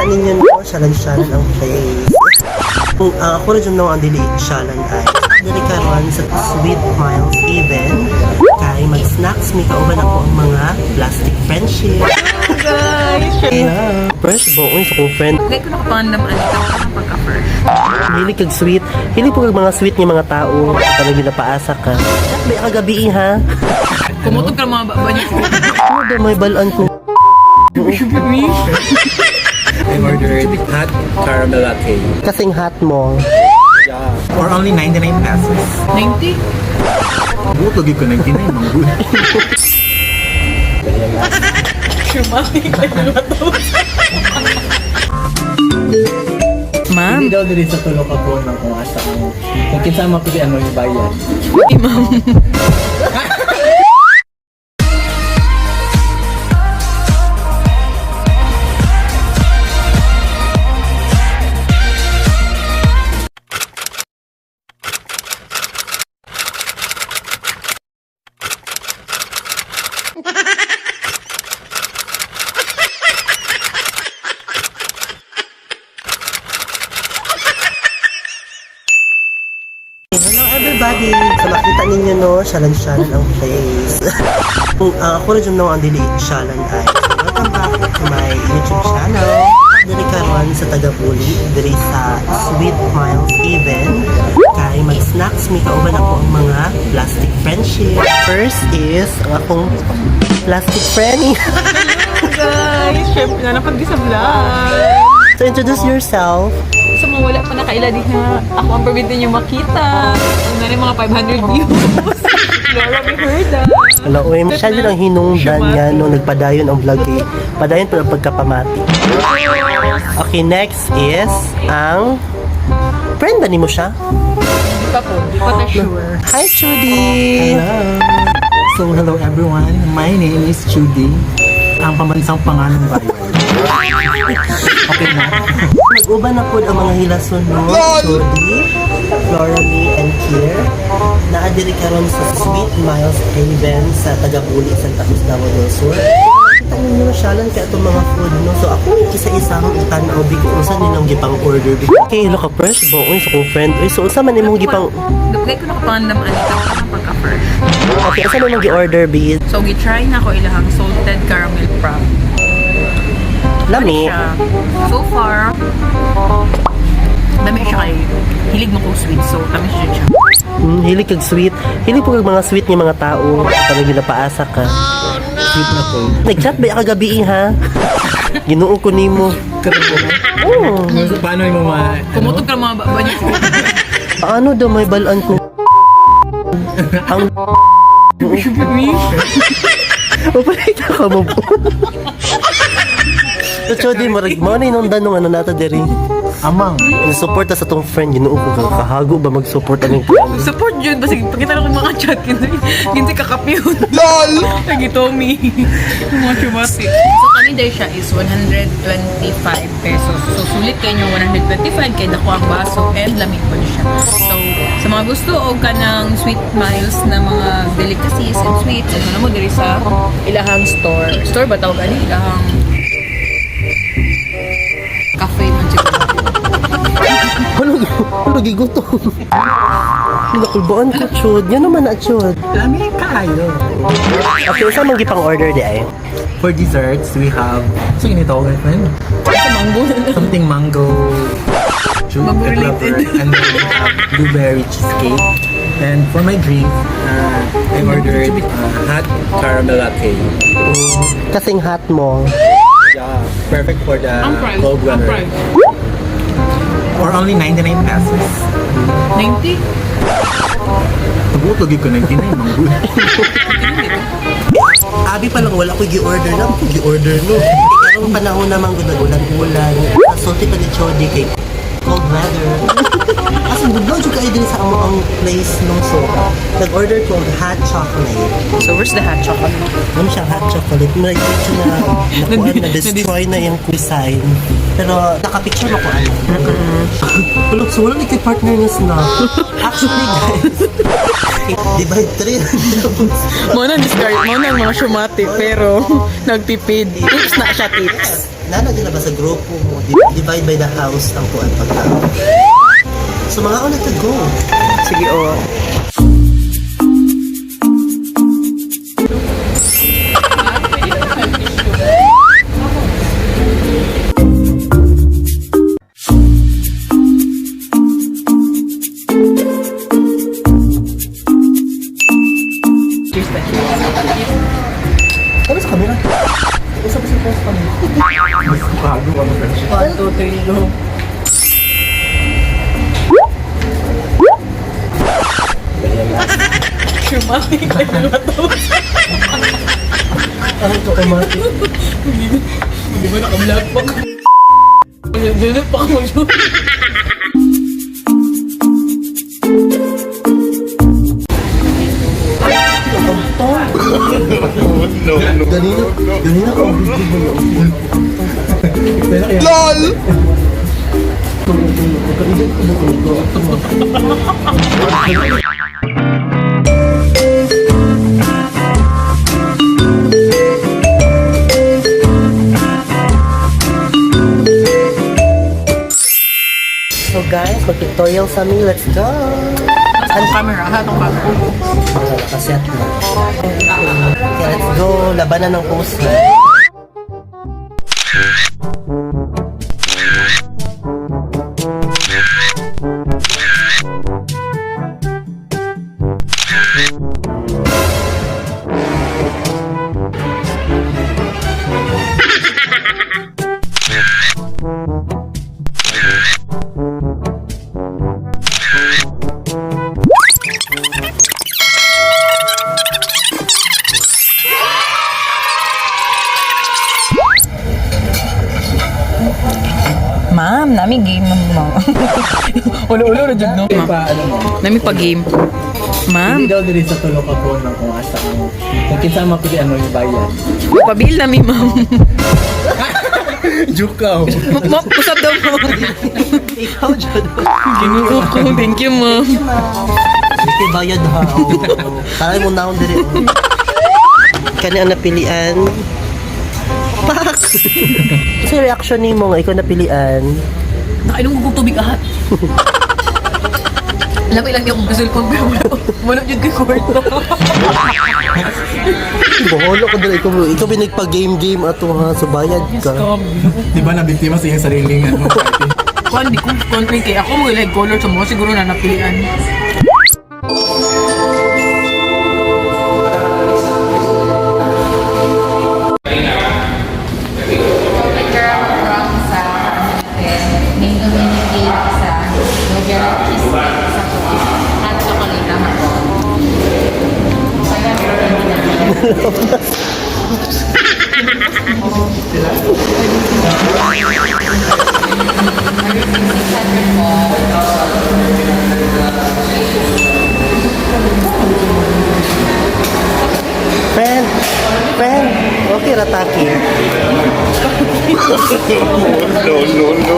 ninyo no, shalan-shalan ang place. Kung ako rin yung ang dili shalan ay dili karon sa Sweet Miles even kay mag-snacks may kauban ako ang mga plastic friendship. Guys, Fresh boy sa kong friend. hindi ko nakapandam ang ito ng pagka-fresh. Hilig kag sweet. Hilig po kag mga sweet nga mga tao. Para ginapaasa ka. May kagabi ha. Kumutog ka ng mga baba niyo. Ano daw may balaan ko? I ordered hot caramel latte. Kasing hot mo. Yeah. For only 99 pesos. 90? Buot lagi ko 99, mga good. Ma'am? Hindi daw dili sa tulo ka po ng kung asa mo. Kung kinsa mapilian mo yung bayan. Ma'am. Hello everybody! So makita ninyo no, shalan-shalan ang place. Kung ako rin yung ang dili shalan ay welcome back to my YouTube channel. Dili karon sa Tagabuli, dili sa Sweet Miles even kay mag-snacks may kauban ako ang mga plastic friendship. First is ang akong plastic friend. Guys, syempre na napag sa vlog. So introduce yourself. Sa mga wala pa nakaila di na ako ang pabidin niyo makita. Ang nari mga 500 views. Laura, we heard that. Hello, masyado lang hinungdan nga no, nagpadayon ang vlog eh. Padayon pa ang pagkapamati. Okay, next is ang friend ni mo siya. Di pa po, di pa na sure. Hi, Judy! Hello. So, hello everyone. My name is Judy. Ang pambansang pangalan bayan. Okay na. Nag-uban na po ang mga hilason no, Judy, Flora May, and Kier. Naadiri karon sa Sweet Miles Haven sa Tagabuli, Santa Cruz, Davao del Sur. Nakita ninyo shalan kaya itong mga food no. So ako isa-isa akong itanaw bigyan kung saan nilang gipang order. Okay, look ka fresh ba? Uy, sa kong friend. Uy, so saan man imong gipang... Dugay ko nakapandam ang ito ng pagka-fresh. Okay, saan mo gi-order, Bid? So, gitry na ko ilahang salted caramel frap. Lami. Siya. So far, dami siya kay hilig mo kong sweet. So, tamis siya. Hilig kag sweet. Hilig po kag mga sweet nga mga tao. Para ginapaasa ka. Sweet na po. Nag-chat ba kagabi ha? Ginuo ko nimo. Oo. Paano mo Kumutog ka ng mga baba niyo. Paano daw may balaan ko? Ang Papalit ka mo po. So, di marag mo na inundan nung ano nata diri. Amang. Nasuporta sa tong friend, ginuo ko kang kahago ba mag-support ang friend? Support yun. Basta pagkita lang mga chat. Kinsi kakapyun. LOL! Lagi Tommy. Yung mga chumati. So, kaniday siya is 125 pesos. So, sulit kayo yung 125 kaya dako ang baso and lamig pa niya siya. So, sa mga gusto o ka ng Sweet Miles na mga delicacies and sweets, ano na mo diri sa ilahang store. Store ba tawag ani? Ilahang cafe man siya. Ano gigutom? Nakulbaan ko, chud. Yan naman na, chud. Lami kayo. Okay, saan mong gipang order di ay? For desserts, we have... So, inito ako, friend. Sa mango. Something mango. Mango related. And then we have blueberry cheesecake. And for my drink, I ordered hot caramel latte. Kasing hot mo. Yeah, perfect for the Ang price. cold Ang weather. price. For only 99 pesos. 90? Buot lagi ko 99, mga good. Abi pa lang, wala ko gi-order lang. Gi-order no. Karong panahon naman gulag-ulan-ulan. Salty pa ni Chody kay cold weather. As in, budlaw juga kayo din sa ang place ng soda. Nag-order ko ng hot chocolate. So, where's the hot chocolate? Ano siyang hot chocolate? Medyo na destroy na yung design. Pero nakapicture ako ano. Kulot, so wala kay partner niya snack. Actually guys, divide 3. Mo na discard mo na mga shumati pero nagtipid. Tips na siya tips. nana nila ba sa grupo mo, divide by the house ang kuan pagka. So mga una to go. Sige, oh. Cheers, tayo. Ano sa camera? Isa pa sa post pa niya. Bago ano ba siya? 1, 2, 3, go. Shumaki kayo na to. Ano to kamati? Hindi ba naka-vlog pa? Dito pa ako yun. Ganina ko ang video mo yun. LOL! So guys, mag-tutorial sa amin. Let's go! Hatong camera, hatong camera. Nakaset na. Okay, let's go. Labanan ng post. Ma'am, nami game ma'am. Ulo-ulo na dyan, no? Nami pa-game. Ma'am, Hindi daw din sa tulong ako ng kung asa mo. Kung kinsa mapili ano yung bayan. pabil nami ma'am. Jukaw. Ma'am, usap daw mo. Ikaw, Jod. Ginuo ko, thank you ma'am. Hindi bayad ha. Taray mo naon dire. Kani ang napilian. Pak! Kasi reaction ni mo nga ikaw napilian. Nakainom ko tubig ahat. Labi lang niya kung gusto kong wala yun kay kwarto. Boholo ko dali ikaw binagpa-game ato ha sa bayad ka. Di ba nabiktima sa iyong sariling ano? Kung di ko country kay ako mo like color sa mo siguro na napilian. Friend, okay rataki. No.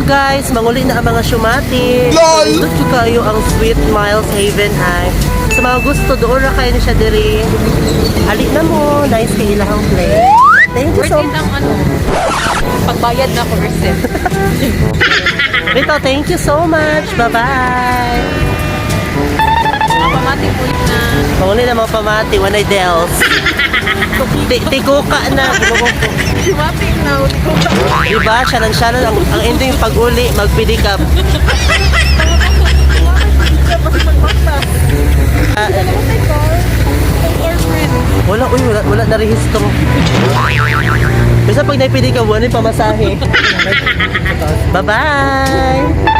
Guys, manguli na ang mga syumati. LOL! Gusto kayo ang Sweet Miles Haven ay. Sa mga gusto, doon na kayo na siya diri. Halik na mo. Nice kayo ilahang play. Thank you so much. Pagbayad na ako receipt. Rito, thank you so much. Bye-bye. Pamatik ulit na. Manguli na mga pamati. Wanay dels. Tigo ka na. Shumatik na. Diba? Shalan-shalan. Ang ending pag-uli, magpidikap. Wala na rehistro. Basta pag naipili ka, wala pamasahe. Bye-bye!